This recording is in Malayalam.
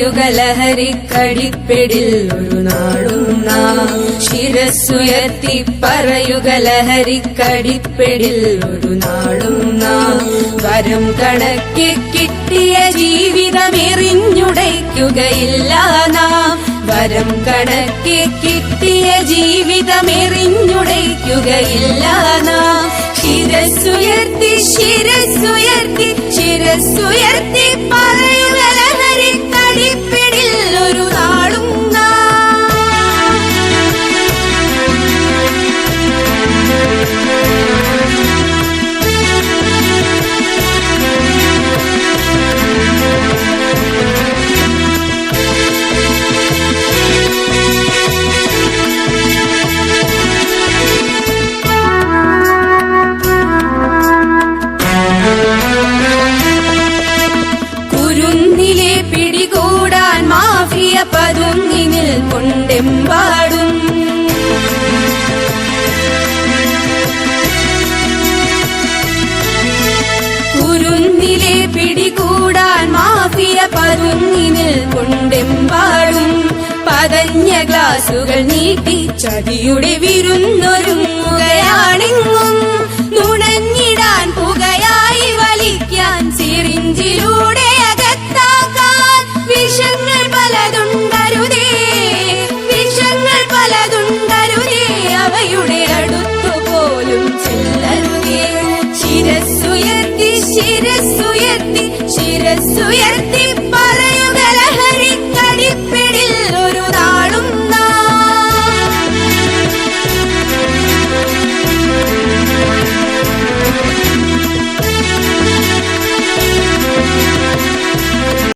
പറയുക ലഹരിക്കടിപ്പിടിൽ ഒരു നാളും നാം. ശിരസ്സുയർത്തി പറയുക ലഹരിക്കടിപ്പിടിൽ ഒരു നാളും നാം. വരം കണക്കെ കിട്ടിയ ജീവിതമെറിഞ്ഞുടയ്ക്കുകയില്ല നാം. വരം കണക്കെ കിട്ടിയ ജീവിതമെറിഞ്ഞുടയ്ക്കുകയില്ല നാം. ശിരസ്സുയർത്തി ശിരസ്സുയർത്തി ശിരസ്സുയർത്തി പറയുക ലഹരിക്കടിപ്പിടിൽ ഒരു നാളും പതുങ്ങിനിൽ കൊണ്ടെമ്പാടും. കുരുന്നിലെ പിടികൂടാൻ മാഫിയ പതുങ്ങിനിൽ കൊണ്ടെമ്പാടും. പതഞ്ഞ ഗ്ലാസുകൾ നീട്ടി ചതിയുടെ വിരുന്നൊരുങ്ങുകയാണെങ്ങും. നുണഞ്ഞിടാൻ പുകയായി വലിക്കാൻ സിറിഞ്ചിലൂടെ അകത്താക്കാൻ വിഷങ്ങൾ പലതുണ്ടരുതേ. വിഷങ്ങൾ പലതുണ്ടരുതേ. അവയുടെ അടുത്തുപോലും ചെല്ലരുതേ. ശിരസ്സുയർത്തി ശിരസ്സുയർത്തി ശിരസ്സുയർത്തി പറയ